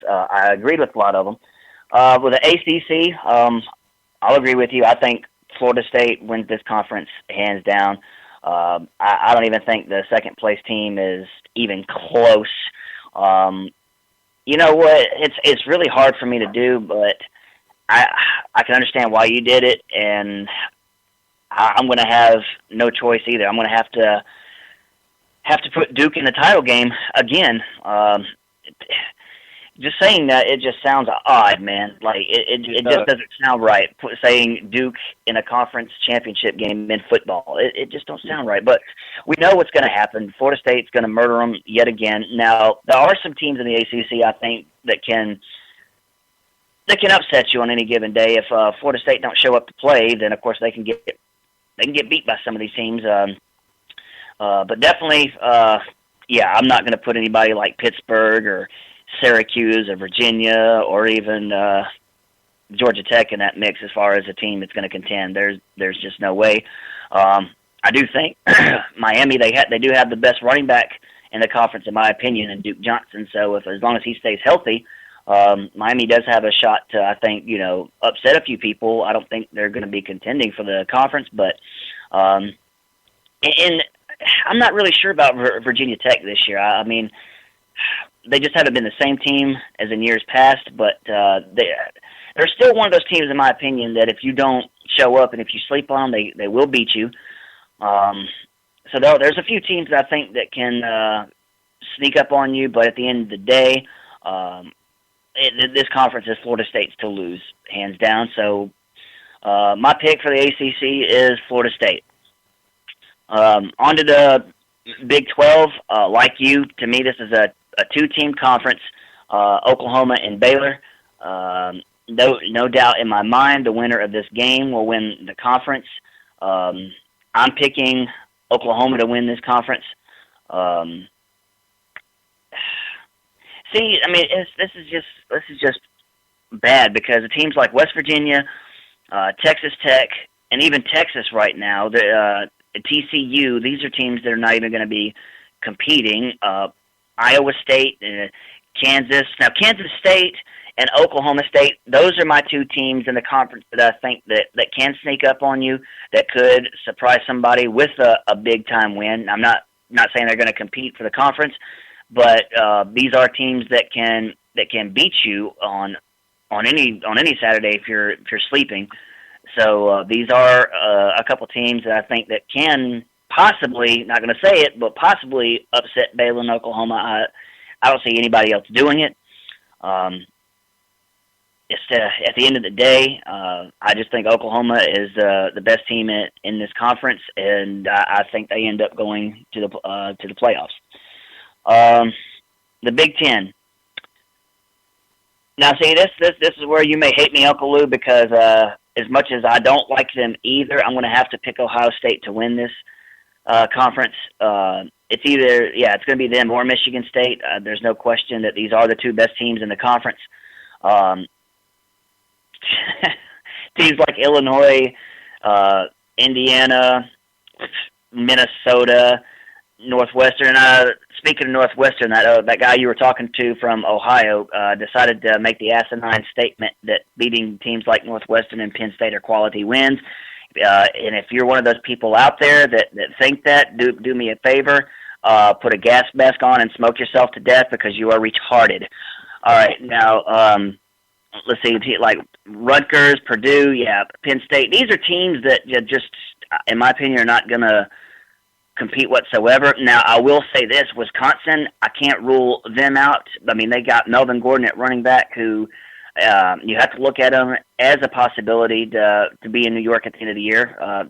I agreed with a lot of them. With the ACC, I'll agree with you. I think Florida State wins this conference hands down. I don't even think the second-place team is even close. You know what? It's really hard for me to do, but I can understand why you did it, and I'm going to have no choice either. I'm going to have to put Duke in the title game again. Just saying that, it just sounds odd, man. Like it just doesn't sound right. Saying Duke in a conference championship game in football, it just don't sound right. But we know what's going to happen. Florida State's going to murder them yet again. Now there are some teams in the ACC I think that can upset you on any given day. If Florida State don't show up to play, then of course they can get beat by some of these teams. But definitely, yeah, I'm not going to put anybody like Pittsburgh or Syracuse or Virginia or even Georgia Tech in that mix as far as a team that's going to contend. There's just no way. I do think Miami, they do have the best running back in the conference in my opinion, in Duke Johnson. So as long as he stays healthy, Miami does have a shot to, I think, upset a few people. I don't think they're going to be contending for the conference, but and I'm not really sure about Virginia Tech this year. I mean, they just haven't been the same team as in years past, but they're still one of those teams, in my opinion, that if you don't show up and if you sleep on them, they will beat you. So there's a few teams that I think that can sneak up on you, but at the end of the day, this conference is Florida State's to lose, hands down. So my pick for the ACC is Florida State. On to the Big 12. Like you, to me, this is a two-team conference, Oklahoma and Baylor. No doubt in my mind the winner of this game will win the conference. I'm picking Oklahoma to win this conference. See, I mean, this is just bad because the teams like West Virginia, Texas Tech, and even Texas right now, TCU, these are teams that are not even going to be competing. Iowa State, Kansas. Now, Kansas State and Oklahoma State, those are my two teams in the conference that I think that can sneak up on you, that could surprise somebody with a big-time win. I'm not saying they're going to compete for the conference, but these are teams that can beat you on any Saturday if you're sleeping. So these are a couple teams that I think that can possibly, not going to say it, but possibly upset Baylor and Oklahoma. I don't see anybody else doing it. At the end of the day, I just think Oklahoma is the best team in this conference, and I think they end up going to the playoffs. The Big Ten. Now, see, this is where you may hate me, Uncle Lou, because as much as I don't like them either, I'm going to have to pick Ohio State to win this conference. It's going to be them or Michigan State. There's no question that these are the two best teams in the conference. Teams like Illinois, Indiana, Minnesota, Northwestern. Speaking of Northwestern, that guy you were talking to from Ohio decided to make the asinine statement that beating teams like Northwestern and Penn State are quality wins. And if you're one of those people out there that think that, do me a favor, put a gas mask on and smoke yourself to death because you are retarded. All right, now let's see, like Rutgers, Purdue, Penn State. These are teams that just, in my opinion, are not going to compete whatsoever. Now, I will say this, Wisconsin, I can't rule them out. I mean, they got Melvin Gordon at running back who you have to look at him as a possibility to be in New York at the end of the year.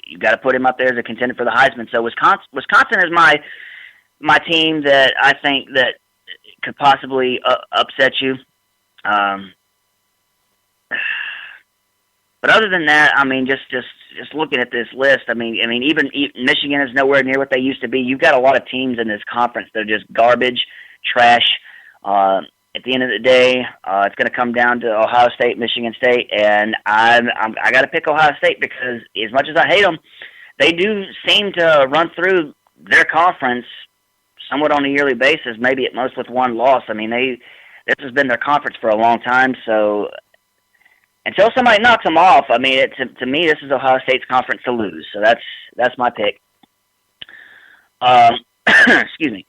You've got to put him up there as a contender for the Heisman. So Wisconsin is my team that I think that could possibly upset you. But other than that, I mean, just looking at this list, I mean, even Michigan is nowhere near what they used to be. You've got a lot of teams in this conference that are just garbage, trash. At the end of the day, it's going to come down to Ohio State, Michigan State, and I got to pick Ohio State because as much as I hate them, they do seem to run through their conference somewhat on a yearly basis, maybe at most with one loss. I mean, this has been their conference for a long time. So until somebody knocks them off, I mean, to me, this is Ohio State's conference to lose. So that's my pick. Excuse me.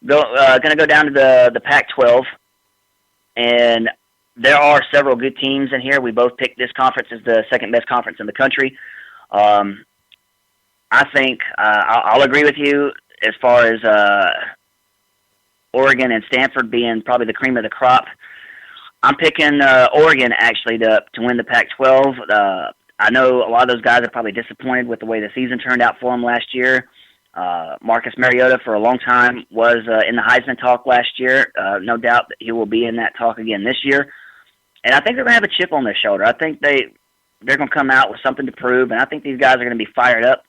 Going to go down to the Pac-12, and there are several good teams in here. We both picked this conference as the second best conference in the country. I think I'll agree with you as far as Oregon and Stanford being probably the cream of the crop. I'm picking Oregon actually to win the Pac-12. I know a lot of those guys are probably disappointed with the way the season turned out for them last year. Marcus Mariota for a long time was in the Heisman talk last year. No doubt that he will be in that talk again this year. And I think they're going to have a chip on their shoulder. I think they're going to come out with something to prove, and I think these guys are going to be fired up.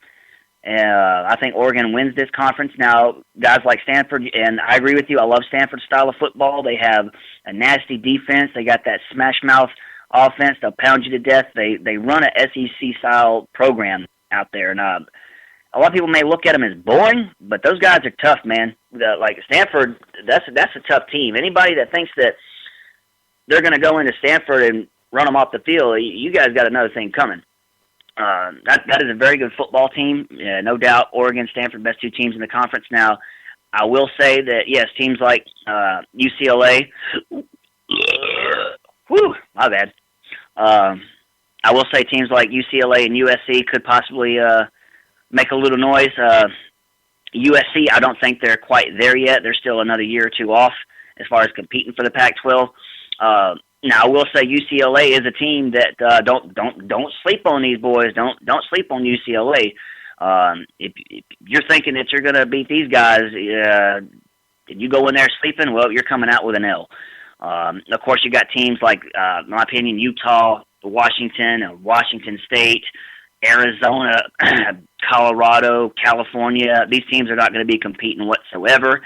I think Oregon wins this conference. Now, guys like Stanford, and I agree with you, I love Stanford's style of football. They have a nasty defense. They got that smash-mouth offense. They'll pound you to death. They run a SEC-style program out there. And a lot of people may look at them as boring, but those guys are tough, man. Like Stanford, that's a tough team. Anybody that thinks that they're going to go into Stanford and run them off the field, you guys got another thing coming. That is a very good football team. No doubt Oregon, Stanford, best two teams in the conference. Now, I will say that, yes, teams like UCLA, whew, my bad. I will say teams like UCLA and USC could possibly make a little noise. USC, I don't think they're quite there yet. They're still another year or two off as far as competing for the Pac-12. Now, I will say UCLA is a team that don't sleep on these boys. Don't sleep on UCLA. If you're thinking that you're going to beat these guys, if you go in there sleeping, well, you're coming out with an L. Of course, you got teams like, in my opinion, Utah, Washington, and Washington State, Arizona, Colorado, California. These teams are not going to be competing whatsoever.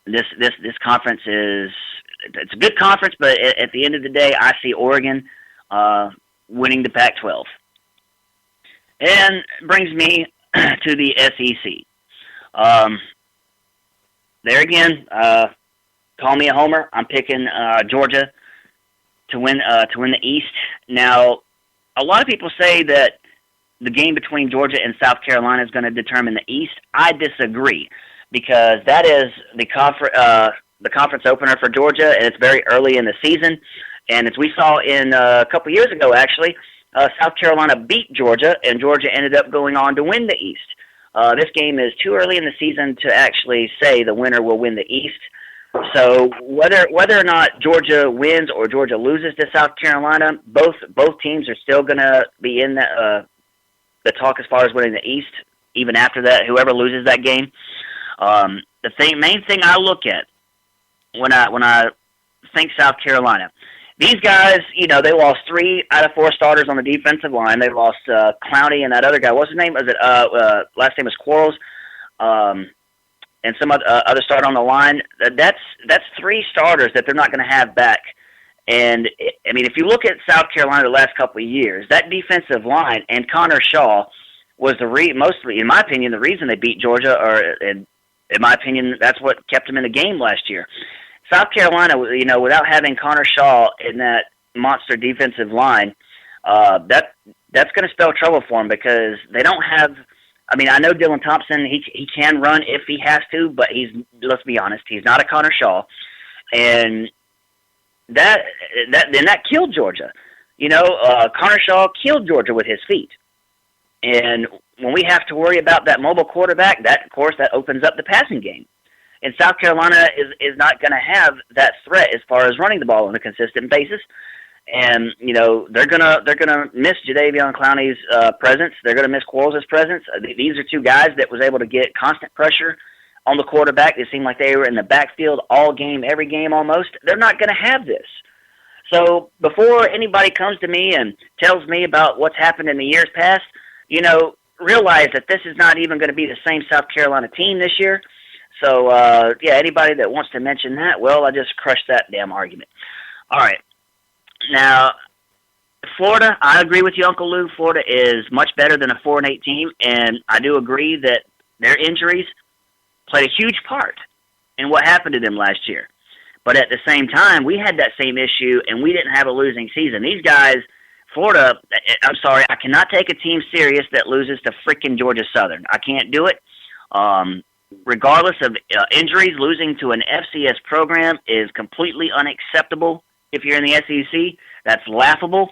This conference it's a good conference, but at the end of the day, I see Oregon winning the Pac-12. And brings me to the SEC. There again, call me a homer. I'm picking Georgia to win the East. Now, a lot of people say that the game between Georgia and South Carolina is going to determine the East. I disagree, because that is the conference opener for Georgia, and it's very early in the season. And as we saw in a couple years ago, actually, South Carolina beat Georgia, and Georgia ended up going on to win the East. This game is too early in the season to actually say the winner will win the East. So whether or not Georgia wins or Georgia loses to South Carolina, both teams are still going to be in the talk as far as winning the East. Even after that, whoever loses that game. The main thing I look at when I think South Carolina, these guys, they lost 3 out of 4 starters on the defensive line. They lost Clowney and that other guy. What's his name? Last name was Quarles, and some other starter on the line. That's 3 starters that they're not going to have back. And I mean, if you look at South Carolina the last couple of years, that defensive line and Connor Shaw was mostly, in my opinion, the reason they beat Georgia, or in my opinion, that's what kept them in the game last year. South Carolina, without having Connor Shaw in that monster defensive line, that's going to spell trouble for them, because they don't have. I mean, I know Dylan Thompson. He can run if he has to, but let's be honest, he's not a Connor Shaw, and that killed Georgia. Connor Shaw killed Georgia with his feet. And when we have to worry about that mobile quarterback, that opens up the passing game. And South Carolina is not going to have that threat as far as running the ball on a consistent basis. And they're gonna miss Jadeveon Clowney's presence. They're gonna miss Quarles' presence. These are 2 guys that was able to get constant pressure on the quarterback. It seemed like they were in the backfield all game, every game almost. They're not going to have this. So before anybody comes to me and tells me about what's happened in the years past, realize that this is not even going to be the same South Carolina team this year. So, anybody that wants to mention that, well, I just crushed that damn argument. All right. Now, Florida, I agree with you, Uncle Lou. Florida is much better than a 4-8 team, and I do agree that their injuries played a huge part in what happened to them last year. But at the same time, we had that same issue, and we didn't have a losing season. These guys, Florida, I'm sorry, I cannot take a team serious that loses to freaking Georgia Southern. I can't do it. Regardless of injuries, losing to an FCS program is completely unacceptable if you're in the SEC. That's laughable.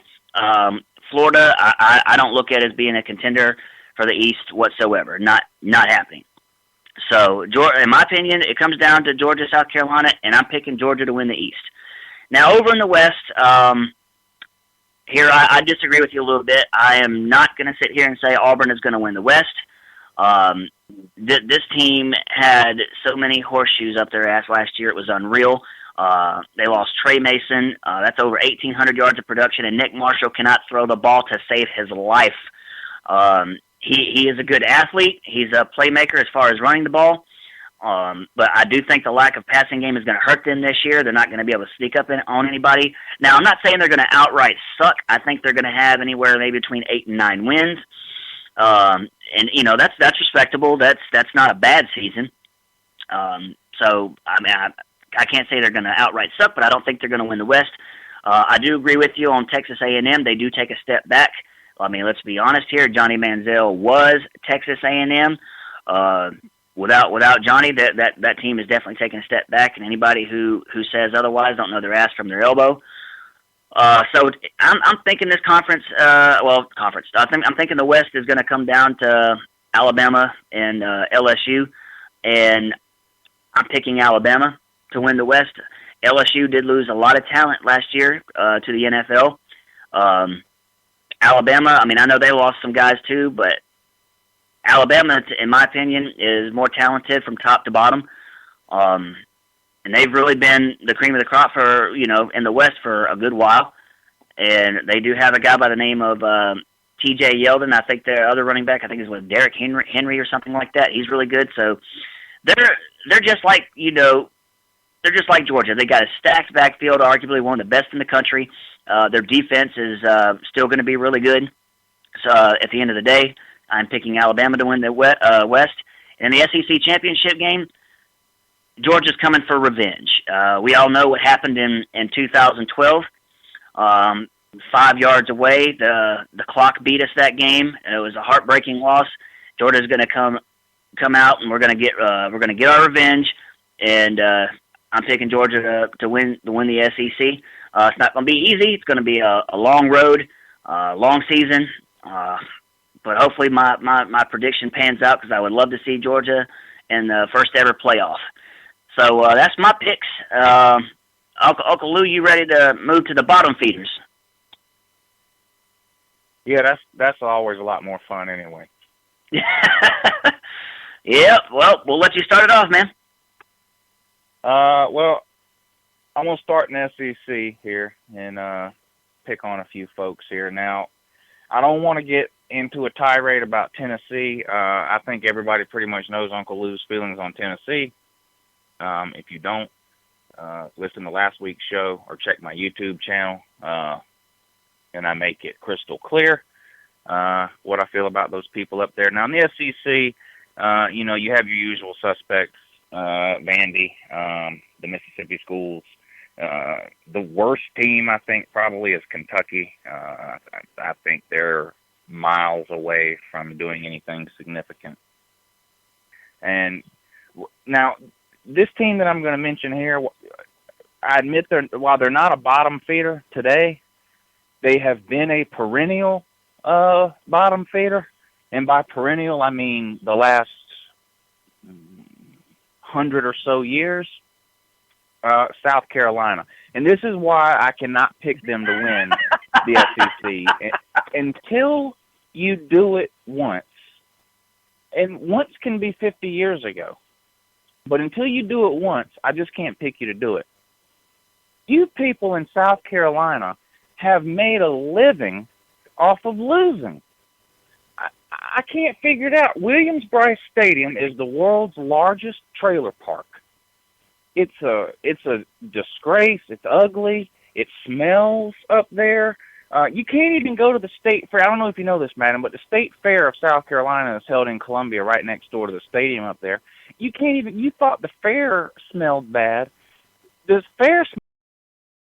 Florida, I don't look at as being a contender for the East whatsoever. Not happening. So, in my opinion, it comes down to Georgia, South Carolina, and I'm picking Georgia to win the East. Now, over in the West, here I disagree with you a little bit. I am not going to sit here and say Auburn is going to win the West. This team had so many horseshoes up their ass last year. It was unreal. They lost Trey Mason. That's over 1,800 yards of production, and Nick Marshall cannot throw the ball to save his life. He is a good athlete. He's a playmaker as far as running the ball. But I do think the lack of passing game is going to hurt them this year. They're not going to be able to sneak up on anybody. Now, I'm not saying they're going to outright suck. I think they're going to have anywhere maybe between 8 and 9 wins. And you know, that's respectable. That's not a bad season. So I mean, I can't say they're going to outright suck, but I don't think they're going to win the West. I do agree with you on Texas A&M. They do take a step back. I mean, let's be honest here. Johnny Manziel was Texas A&M. Without Johnny, that team is definitely taking a step back. And anybody who says otherwise don't know their ass from their elbow. So I'm thinking this conference. I'm thinking the West is going to come down to Alabama and LSU, and I'm picking Alabama to win the West. LSU did lose a lot of talent last year to the NFL. Alabama, I mean, I know they lost some guys too, but Alabama, in my opinion, is more talented from top to bottom. And they've really been the cream of the crop for, in the West for a good while. And they do have a guy by the name of T.J. Yeldon. I think their other running back, I think is with Derrick Henry or something like that. He's really good. So they're just like, they're just like Georgia. They got a stacked backfield, arguably one of the best in the country. Their defense is still going to be really good. So at the end of the day, I'm picking Alabama to win the West. In the SEC championship game, Georgia's coming for revenge. We all know what happened in 2012. 5 yards away, the clock beat us that game. It was a heartbreaking loss. Georgia's going to come out, and we're going to get our revenge. And I'm picking Georgia to win the SEC. It's not going to be easy. It's going to be a long road, long season. But hopefully my prediction pans out, because I would love to see Georgia in the first ever playoff. So that's my picks. Uncle Lou, you ready to move to the bottom feeders? Yeah, that's always a lot more fun anyway. Yep. Well, we'll let you start it off, man. Well, I'm going to start in SEC here and pick on a few folks here. Now, I don't want to get into a tirade about Tennessee. I think everybody pretty much knows Uncle Lou's feelings on Tennessee. If you don't, listen to last week's show or check my YouTube channel, and I make it crystal clear what I feel about those people up there. Now, in the SEC, you have your usual suspects, Vandy, the Mississippi schools. The worst team, I think, probably is Kentucky. I think they're miles away from doing anything significant. And now, this team that I'm going to mention here, I admit while they're not a bottom feeder today, they have been a perennial bottom feeder. And by perennial, I mean the last 100 or so years. South Carolina. And this is why I cannot pick them to win the SEC. Until you do it once, and once can be 50 years ago, but until you do it once, I just can't pick you to do it. You people in South Carolina have made a living off of losing. I can't figure it out. Williams-Brice Stadium is the world's largest trailer park. It's a disgrace. It's ugly. It smells up there. You can't even go to the state fair. I don't know if you know this, madam, but the state fair of South Carolina is held in Columbia, right next door to the stadium up there. You thought the fair smelled bad. does fair